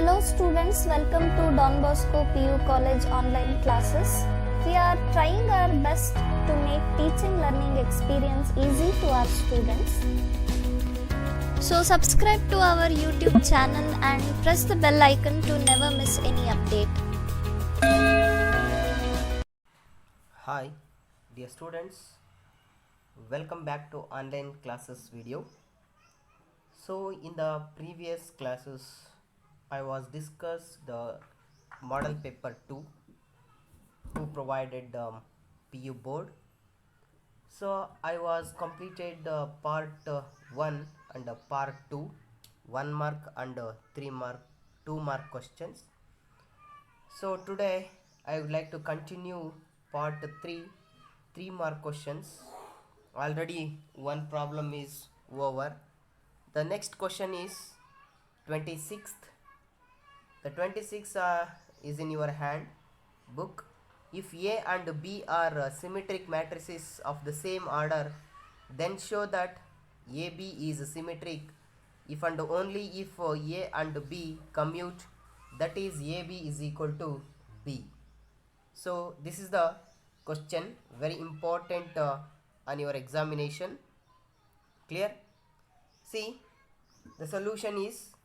Hello students, welcome to Don Bosco PU College online classes. We are trying our best to make teaching learning experience easy to our students. So subscribe to our YouTube channel and press the bell icon to never miss any update. Hi dear students, welcome back to online classes video. So in the previous classes I was discussed the model paper 2 who provided PU board. So I was completed part 1 and part 2, 1 mark and 3 mark 2 mark questions. So today I would like to continue part 3, 3 mark questions. Already one problem is over. The next question is 26th. The 26th is in your hand book. If A and B are symmetric matrices of the same order, then show that AB is symmetric if and only if A and B commute, that is AB is equal to B. So this is the question, very important on your examination. Clear? See, the solution is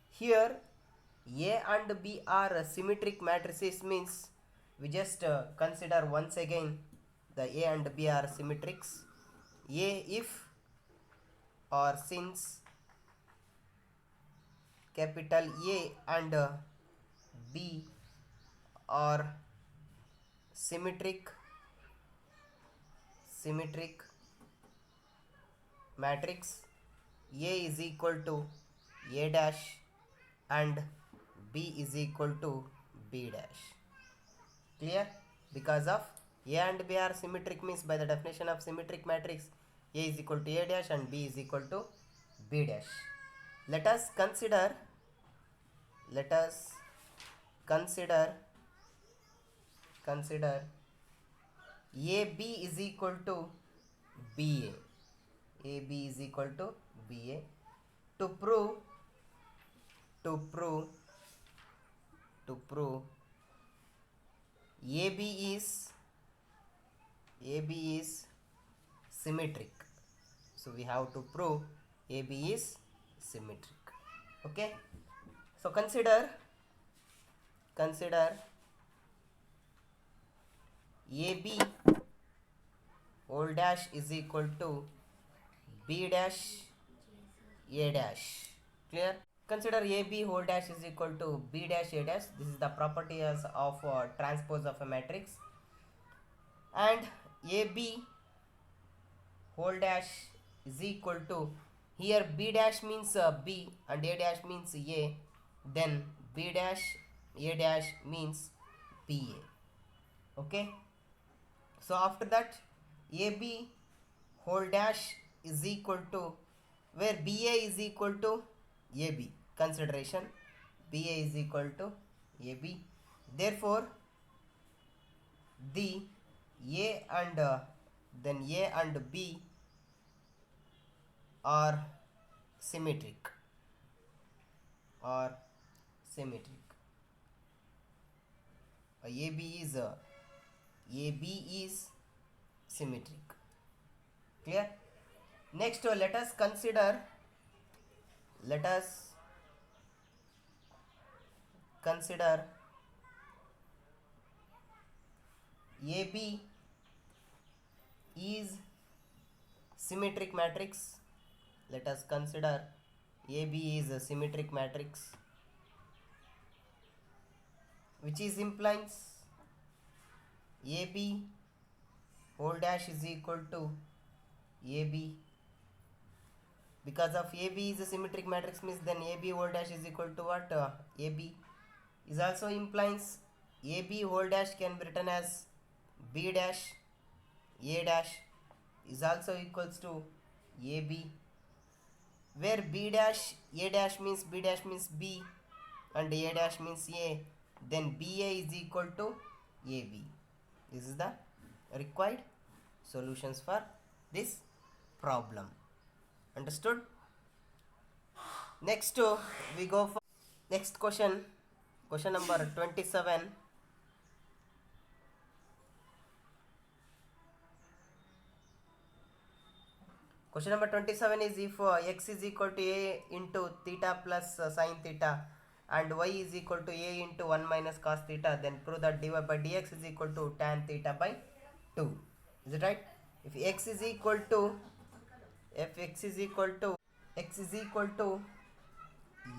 here A and B are symmetric matrices, means we just consider once again the A and B are symmetrics. A if or since capital A and B are symmetric matrix, A is equal to A dash and B is equal to B dash. Clear? Because of A and B are symmetric, means by the definition of symmetric matrix, A is equal to A dash and B is equal to B dash. Let us consider AB is equal to BA. AB is equal to BA. To prove AB is symmetric. So we have to prove AB is symmetric. Okay. So consider AB whole dash is equal to B dash A dash. Clear? Consider AB whole dash is equal to B dash A dash. This is the property of transpose of a matrix. And AB whole dash is equal to, here B dash means B and A dash means A, then B dash A dash means BA. Okay. So after that AB whole dash is equal to, where BA is equal to AB, consideration BA is equal to AB, therefore the A and then A and B are symmetric. AB is symmetric. Clear? Next let us consider AB is symmetric matrix. Let us consider AB is a symmetric matrix, which is implies AB whole dash is equal to AB. Because of AB is a symmetric matrix, means then AB whole dash is equal to what? AB is also implies AB whole dash can be written as B dash A dash is also equals to AB, where B dash A dash means B dash means B and A dash means A, then BA is equal to AB. This is the required solutions for this problem. Understood? Next we go for Next question, question number 27. Question number 27 is if x is equal to a into theta plus sine theta and y is equal to a into 1 minus cos theta, then prove that dy by dx is equal to tan theta by 2. Is it right? If x is equal to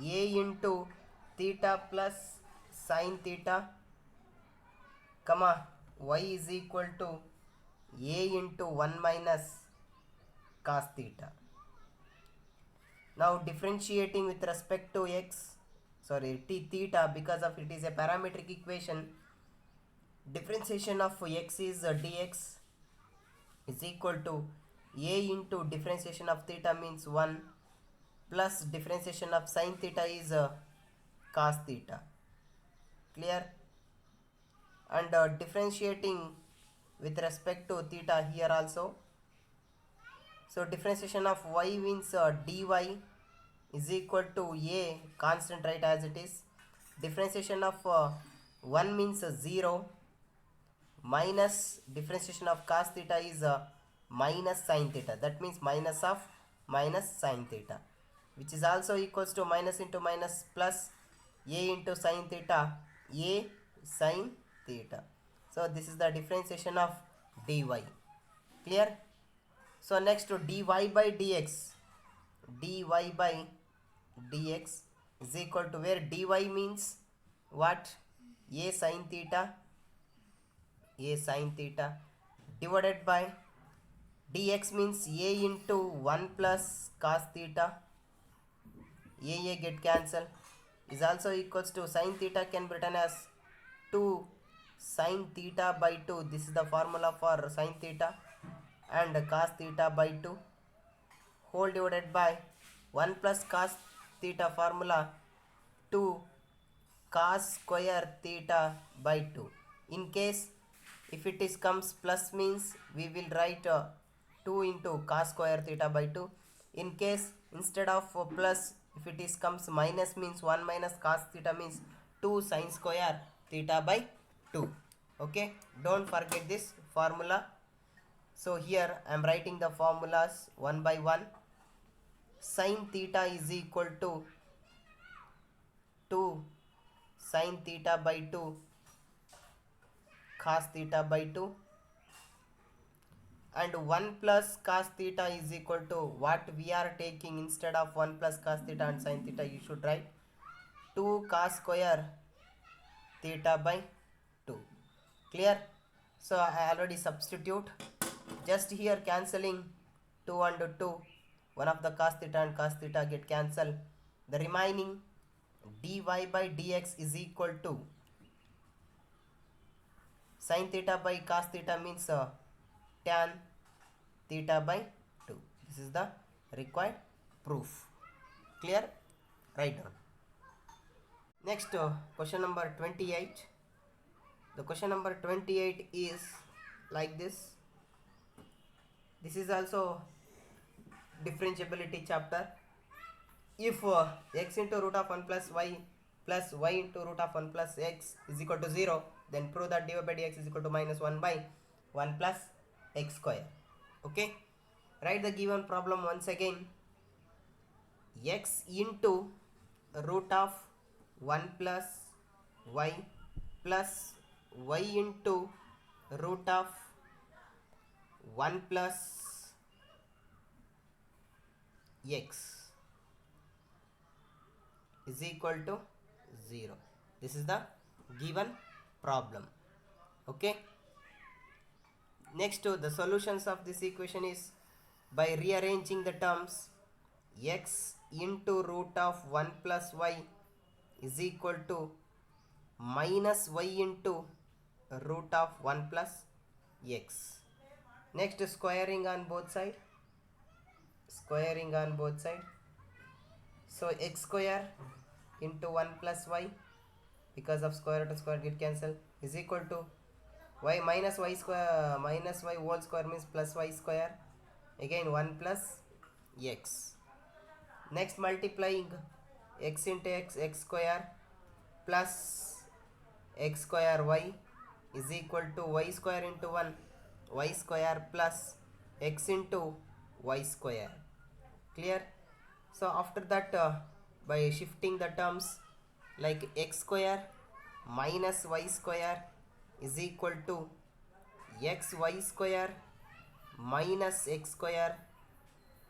a into theta plus sine theta, comma y is equal to a into 1 minus cos theta. Now differentiating with respect to theta, because of it is a parametric equation, differentiation of x is dx is equal to a into differentiation of theta means 1 plus differentiation of sine theta is cos theta. Clear? And differentiating with respect to theta here also. So differentiation of y means dy is equal to a constant, right, as it is. Differentiation of 1 means 0 minus differentiation of cos theta is minus sine theta. That means minus of minus sine theta, which is also equals to minus into minus plus a into sine theta, a sine theta. So this is the differentiation of dy. Clear? So next to dy by dx is equal to, where dy means what? A sine theta divided by dx means a into 1 plus cos theta, a get cancel, is also equals to sine theta can be written as 2 sine theta by 2. This is the formula for sine theta, and cos theta by 2 whole divided by 1 plus cos theta formula 2 cos square theta by 2. In case if it is comes plus means we will write 2 into cos square theta by 2. In case instead of plus if it is comes minus means 1 minus cos theta means 2 sin square theta by 2. Okay, don't forget this formula. So here I am writing the formulas one by one. Sin theta is equal to 2 sin theta by 2 cos theta by 2, and 1 plus cos theta is equal to what we are taking. Instead of 1 plus cos theta and sin theta, you should write 2 cos square theta by 2. Clear? So I already substitute, just here cancelling 2 and 2, one of the cos theta and cos theta get cancelled. The remaining dy by dx is equal to sin theta by cos theta means tan theta by 2. This is the required proof. Clear? Write down. Next question number 28. The question number 28 is like this. This is also differentiability chapter. If x into root of 1 plus y into root of 1 plus x is equal to 0, then prove that dy by dx is equal to minus 1 by 1 plus x square. Okay, write the given problem once again. X into root of 1 plus y into root of 1 plus x is equal to 0. This is the given problem. Okay, next the solutions of this equation is by rearranging the terms. X into root of 1 plus y is equal to minus y into root of 1 plus x. Next, squaring on both sides. So x square into 1 plus y, because of square root to square get cancel, is equal to y minus y square minus y whole square means plus y square, again 1 plus x. Next, multiplying x into x square plus x square y is equal to y square into 1 y square plus x into y square. Clear? So after that, by shifting the terms, like x square minus y square is equal to xy square minus x square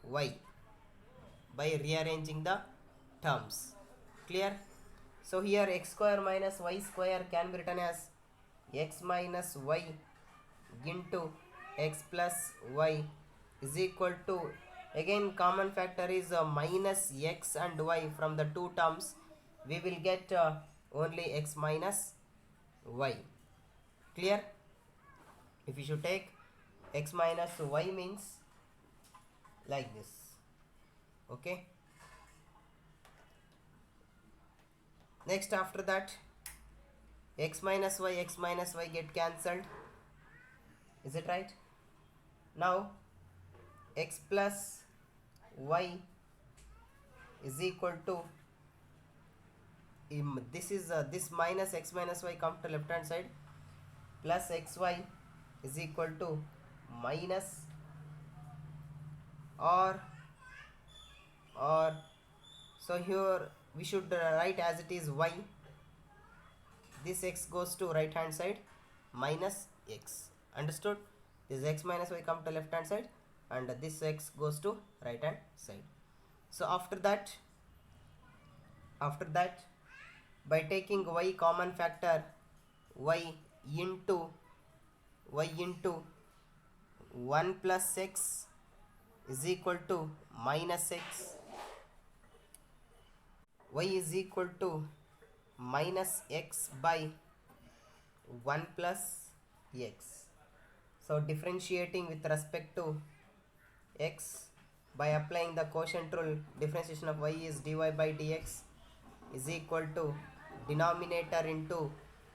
y, by rearranging the terms. Clear? So here x square minus y square can be written as x minus y into x plus y is equal to, again common factor is minus x and y. From the two terms we will get only x minus y. Clear? If you should take x minus y means like this. Okay, next after that, x minus y get cancelled. Is it right? Now x plus y is equal to, this is this minus x minus y come to left hand side, plus xy is equal to minus or so here we should write as it is y. This x goes to right hand side minus x. Understood? This x minus y come to left hand side and this x goes to right hand side. So after that, by taking y common factor, y into 1 plus x is equal to minus x, y is equal to minus x by 1 plus x. So differentiating with respect to x by applying the quotient rule, differentiation of y is dy by dx is equal to denominator into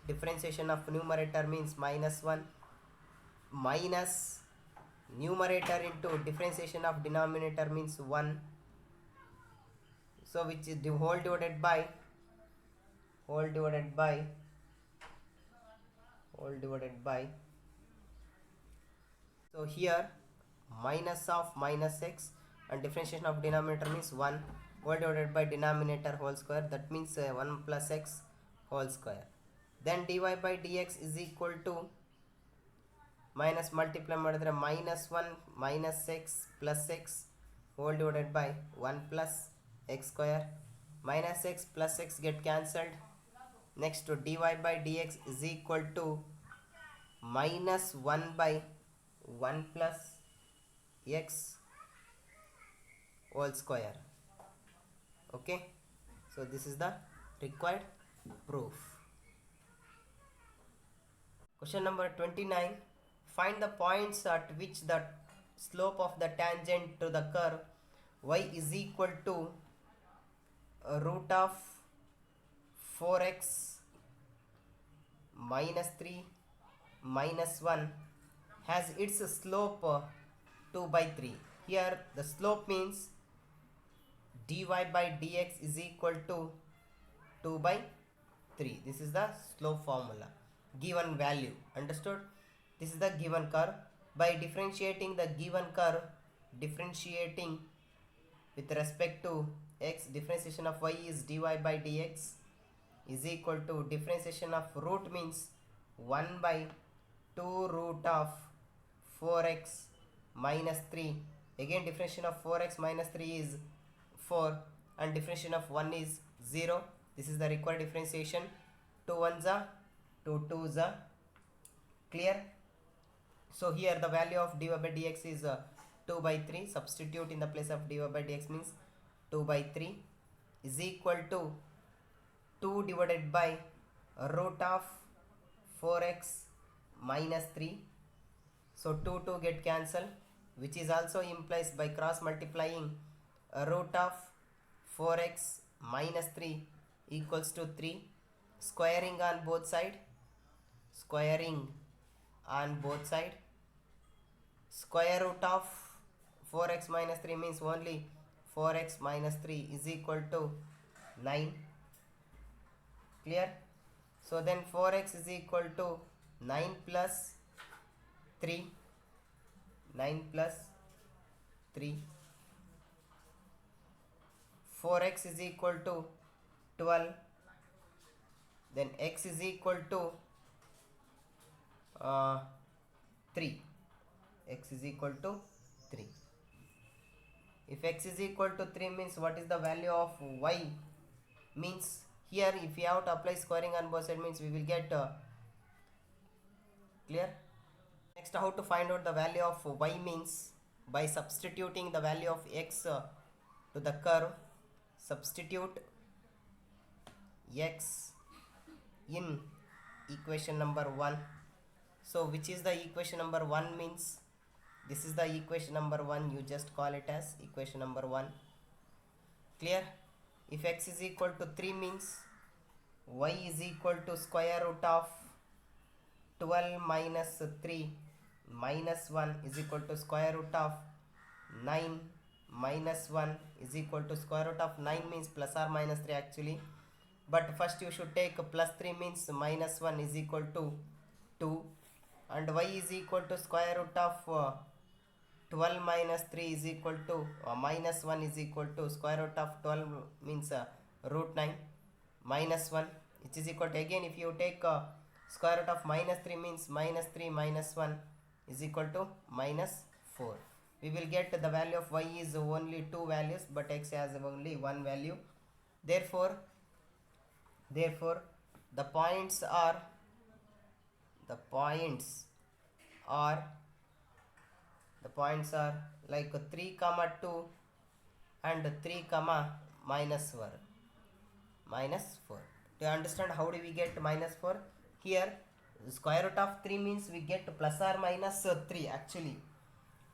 differentiation of numerator means minus 1 minus numerator into differentiation of denominator means 1. So which is the whole divided by so here minus of minus x and differentiation of denominator means 1 whole divided by denominator whole square, that means 1 plus x whole square. Then dy by dx is equal to minus multiply ಮಾಡಿದ್ರೆ minus 1 minus x plus x whole divided by 1 plus x square. Minus x plus x get cancelled. Next to dy by dx is equal to minus 1 by 1 plus x whole square. Okay, so this is the required proof. Question number 29. Find the points at which the slope of the tangent to the curve y is equal to root of 4x minus 3 minus 1 has its slope 2 by 3. Here the slope means dy by dx is equal to 2 by 3. This is the slope formula, given value. Understood? This is the given curve. By differentiating the given curve, differentiating with respect to x, differentiation of y is dy by dx is equal to differentiation of root means 1 by 2 root of 4x minus 3. Again differentiation of 4x minus 3 is 4 and differentiation of 1 is 0. This is the required differentiation. 2 1s are 2 2s are. Clear? So here the value of dy by dx is 2 by 3. Substitute in the place of dy by dx means 2 by 3 is equal to 2 divided by root of 4x minus 3. So 2 2 get cancelled, which is also implies by cross multiplying root of 4x minus 3 equals to 3. Squaring on both side. Square root of 4x minus 3 means only 4x minus 3 is equal to 9. Clear? So then 4x is equal to 9 plus 3. 9 plus 3. 4x is equal to 12. Then x is equal to 3. X is equal to 3. If x is equal to 3 means what is the value of y? Means here if we have to apply squaring on both sides means we will get clear. Next, how to find out the value of y means by substituting the value of x to the curve. Substitute x in equation number 1. So which is the equation number 1 means this is the equation number 1, you just call it as equation number 1. Clear? If x is equal to 3 means y is equal to square root of 12 minus 3 minus 1 is equal to square root of 9 minus 1 is equal to square root of 9 means plus or minus 3 actually. But first you should take plus 3 means minus 1 is equal to 2, and y is equal to square root of 12 minus 3 is equal to minus 1 is equal to square root of 12 means root 9 minus 1, which is equal to, again if you take square root of minus 3 means minus 3 minus 1 is equal to minus 4. We will get the value of y is only 2 values but x has only 1 value. Therefore the points are like 3 comma 2 and 3 comma minus 4. Do you understand how do we get minus 4? Here square root of 3 means we get plus or minus 3 actually,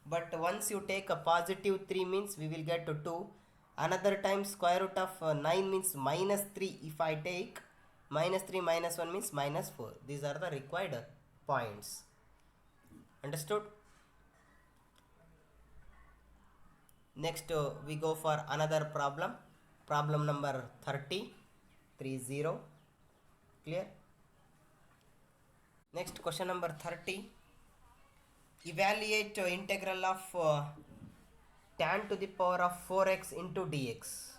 but once you take a positive 3 means we will get 2. Another time square root of 9 means minus 3. If I take minus 3 minus 1 means minus 4. These are the required points. Understood? Next we go for another problem. Problem number 30. Clear? Next question number 30. Evaluate integral of tan to the power of 4x into dx.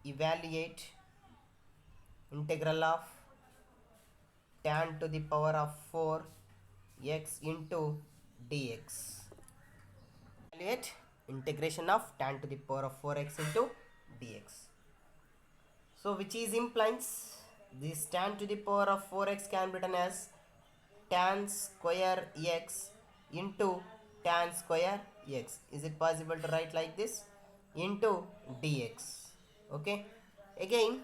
Evaluate integral of tan to the power of 4x into dx. Evaluate integration of tan to the power of 4x into dx. So which is implies this tan to the power of 4x can be written as tan square x into tan square x. Is it possible to write like this? Into dx. Okay. Again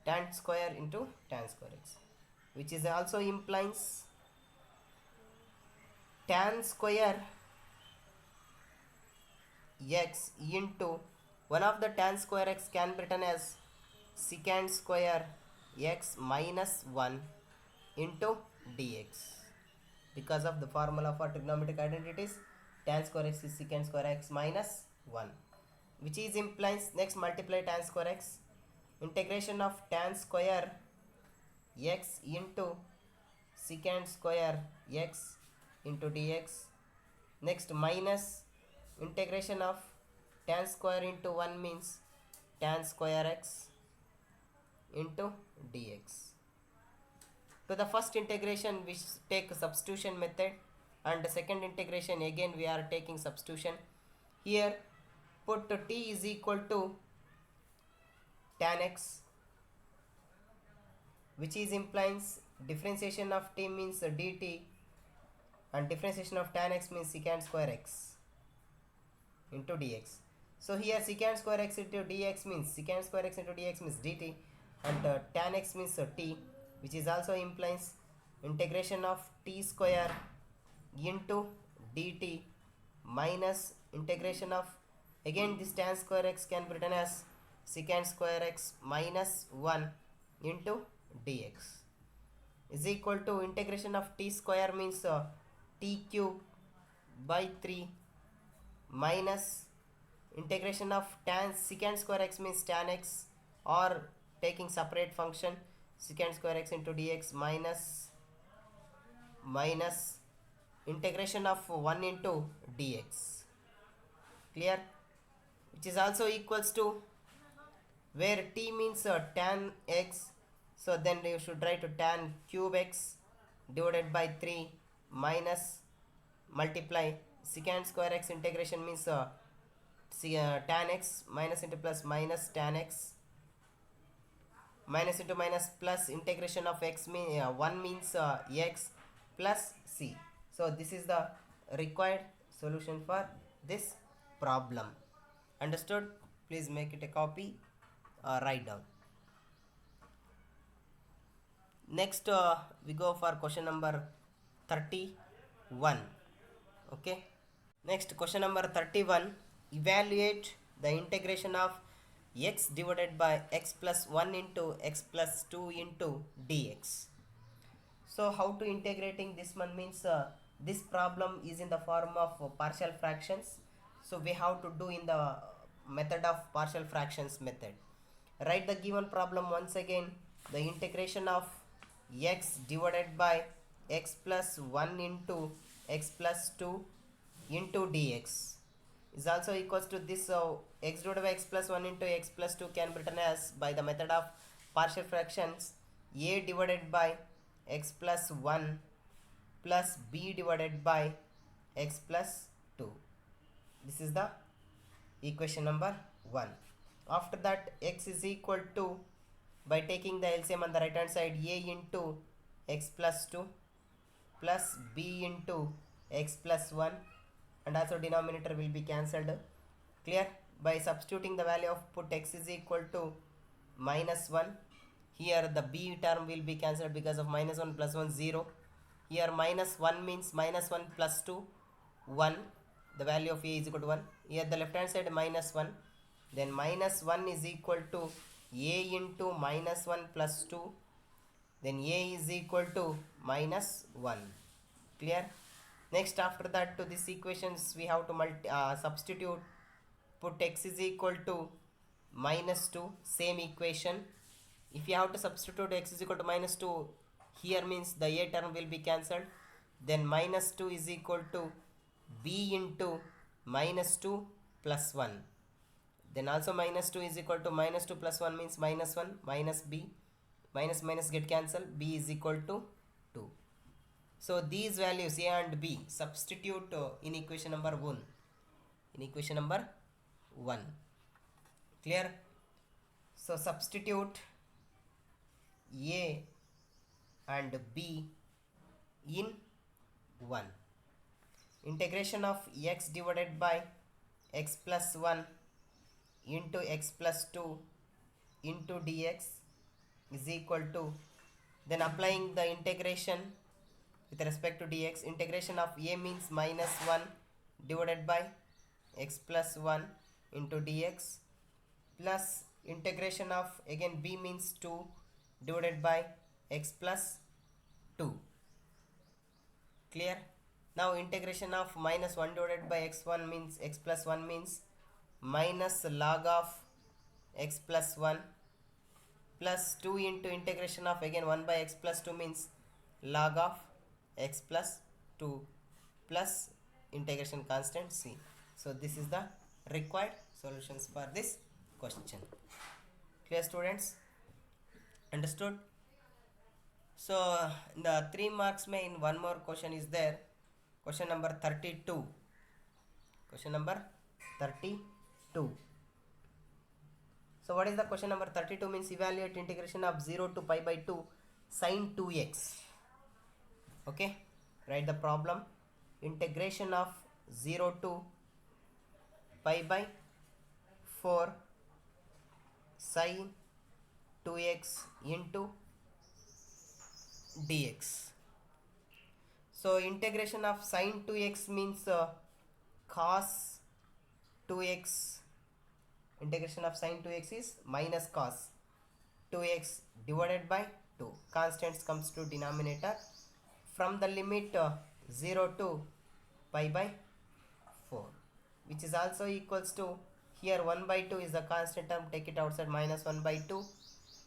tan square into tan square x, which is also implies tan square x into one of the tan square x can be written as secant square x minus 1 into dx. Because of the formula for trigonometric identities, tan square x is secant square x minus 1, which is implies next multiply tan square x, integration of tan square x into secant square x into dx. Next minus integration of tan square into 1 means tan square x into dx. To the first integration we take substitution method, and the second integration again we are taking substitution. Here put t is equal to tan x, which is implies differentiation of t means dt and differentiation of tan x means secant square x into dx. So here secant square x into dx means secant square x into dx means dt, and tan x means t, which is also implies integration of t square into dt minus integration of, again this tan square x can be written as secant square x minus 1 into dx is equal to integration of t square means t cube by 3 minus integration of tan secant square x means tan x, or taking separate function secant square x into dx minus integration of 1 into dx. Clear? Which is also equals to, where t means tan x, so then you should write to tan cube x divided by 3 minus multiply secant square x integration means tan x minus into plus minus tan x minus into minus plus integration of x 1 means x plus c. So this is the required solution for this problem. Understood? Please make it a copy, write down. Next we go for question number 31. Okay, next question number 31, evaluate the integration of x divided by x plus 1 into x plus 2 into dx. So how to integrating this one means this problem is in the form of partial fractions, so we have to do in the method of partial fractions method. Write the given problem once again. The integration of x divided by x plus 1 into x plus 2 into dx is also equals to this, x divided by x plus 1 into x plus 2 can be written as by the method of partial fractions a divided by x plus 1 plus b divided by x plus 2. This is the equation number 1. After that, x is equal to, by taking the LCM on the right hand side, a into x plus 2 plus b into x plus 1, and also denominator will be cancelled. Clear? By substituting the value of put x is equal to minus 1, here the b term will be cancelled because of minus 1 plus 1 0. Here minus 1 means minus 1 plus 2 1, the value of a is equal to 1. Here the left hand side minus 1, then minus 1 is equal to a into minus 1 plus 2, then a is equal to minus 1. Clear? Next, after that, to this equations we have to substitute, put x is equal to minus 2, same equation. If you have to substitute x is equal to minus 2, here means the a term will be cancelled, then minus 2 is equal to b into minus 2 plus 1, then also minus 2 is equal to minus 2 plus 1 means minus 1 minus b, minus minus get cancelled, b is equal to 2. So these values a and b substitute in equation number 1. In equation number 1. Clear? So substitute a and b in 1. Integration of x divided by x plus 1 into x plus 2 into dx is equal to, then applying the integration with respect to dx, integration of a means minus 1 divided by x plus 1 into dx plus integration of again b means 2 divided by x plus 2. Clear? Now integration of minus 1 divided by x1 means x plus 1 means minus log of x plus 1 plus 2 into integration of again 1 by x plus 2 means log of x plus 2 plus integration constant c. So this is the required solutions for this question. Clear, students? Understood? So the 3 marks may in one more question is there. Question number 32. Question number 32. So what is the question number 32 means evaluate integration of 0 to pi by 2 sine 2x. Okay, write the problem. Integration of 0 to pi by 4 sine 2x into dx. So integration of sine 2x means cos 2x. Integration of sine 2x is minus cos 2x divided by 2. Constants comes to denominator from the limit 0 to pi by 4, which is also equals to Here 1 by 2 is the constant term, take it outside, minus 1 by 2.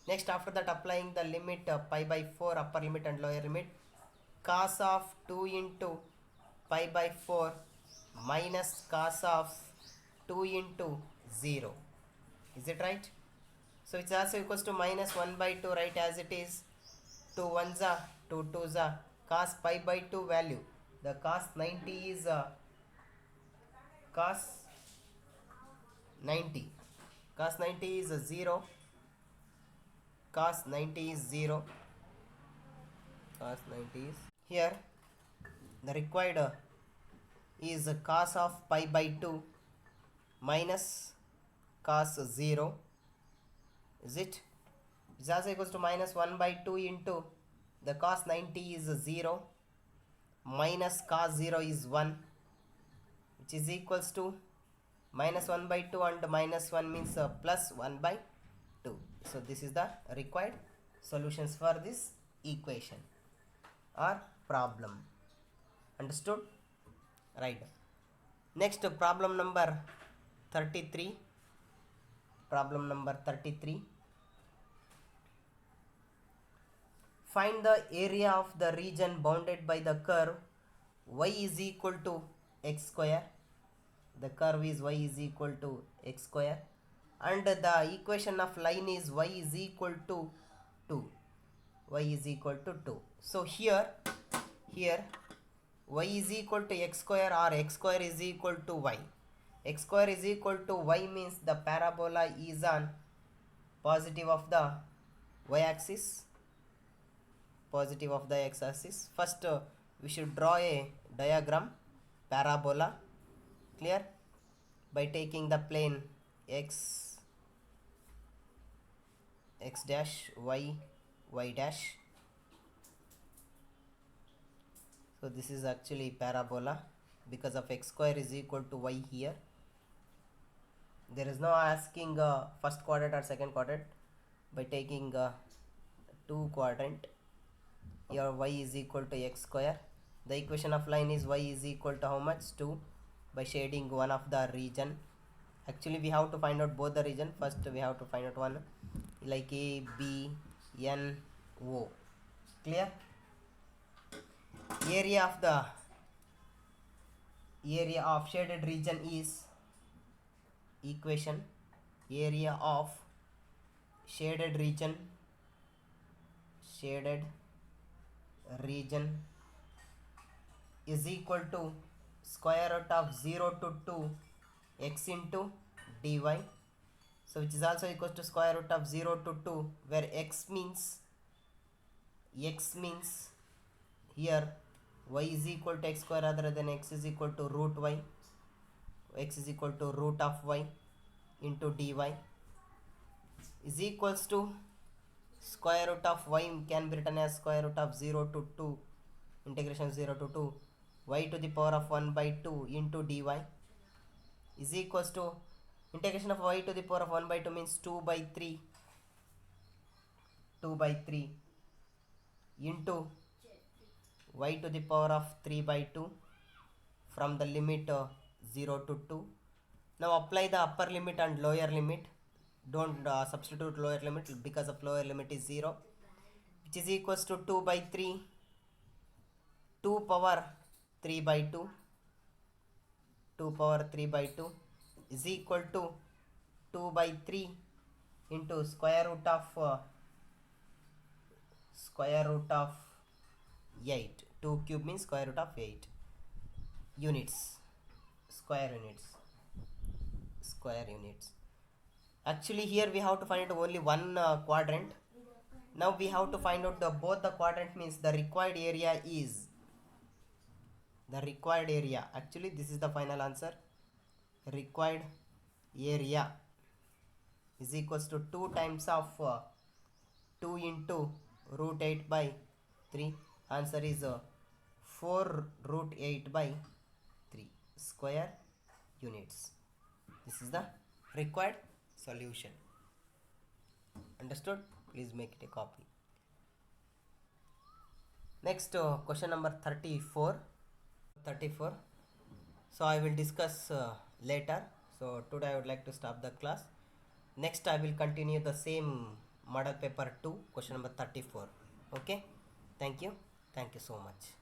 Next, after that, applying the limit pi by 4, upper limit and lower limit, cos of 2 into pi by 4 minus cos of 2 into 0. Is it right? So it's also equals to minus 1 by 2, right, as it is. 2 1s are 2 2s are cos pi by 2 value. The cos 90 is cos 90. Cos 90 is 0. Cos 90 is 0. Cos 90 is here. The required is cos of pi by 2 minus cos 0. Is it? Is also equals to minus 1 by 2 into the cos 90 is 0 minus cos 0 is 1, which is equals to minus 1 by 2 and minus 1 means plus 1 by 2. So this is the required solutions for this equation or problem. Understood? Right. Next, problem number 33. Problem number 33. Find the area of the region bounded by the curve y is equal to x square. The curve is y is equal to x square and the equation of line is y is equal to 2. Y is equal to 2. So here y is equal to x square or x square is equal to y. X square is equal to y means the parabola is on positive of the y axis. Positive of the x axis. First we should draw a diagram parabola. Clear? By taking the plane x dash y dash. So this is actually parabola because of x square is equal to y here. There is no asking first quadrant or second quadrant. By taking 2 quadrant, your y is equal to x square. The equation of line is y is equal to how much? 2. By shading one of the region. Actually we have to find out both the region. First we have to find out one, like A, B, N, O. Clear? Area of shaded region is equation. Area of shaded region is equal to square root of 0 to 2 x into dy. So which is also equal to square root of 0 to 2, where x means here y is equal to x square rather than x is equal to root y. X is equal to root of y into dy is equals to square root of y can be written as square root of 0 to 2 integration 0 to 2 y to the power of 1 by 2 into dy is equals to integration of y to the power of 1 by 2 means 2 by 3 into y to the power of 3 by 2 from the limit 0 to 2. Now apply the upper limit and lower limit. Don't substitute lower limit because of lower limit is 0, which is equals to 2 by 3, 2 power 3 by 2, 2 power 3 by 2 is equal to 2 by 3 into square root of 8. 2 cube means square root of 8 units, square units. Actually here we have to find out only one quadrant. Now we have to find out both the quadrant means the required area is actually this is the final answer. Required area is equals to 2 times of 2 into root 8 by 3. Answer is 4 root 8 by 3 square units. This is the required solution. Understood? Please make it a copy. Next question number 34. So I will discuss later. So today I would like to stop the class. Next I will continue the same model paper 2 question number 34. Okay, thank you so much.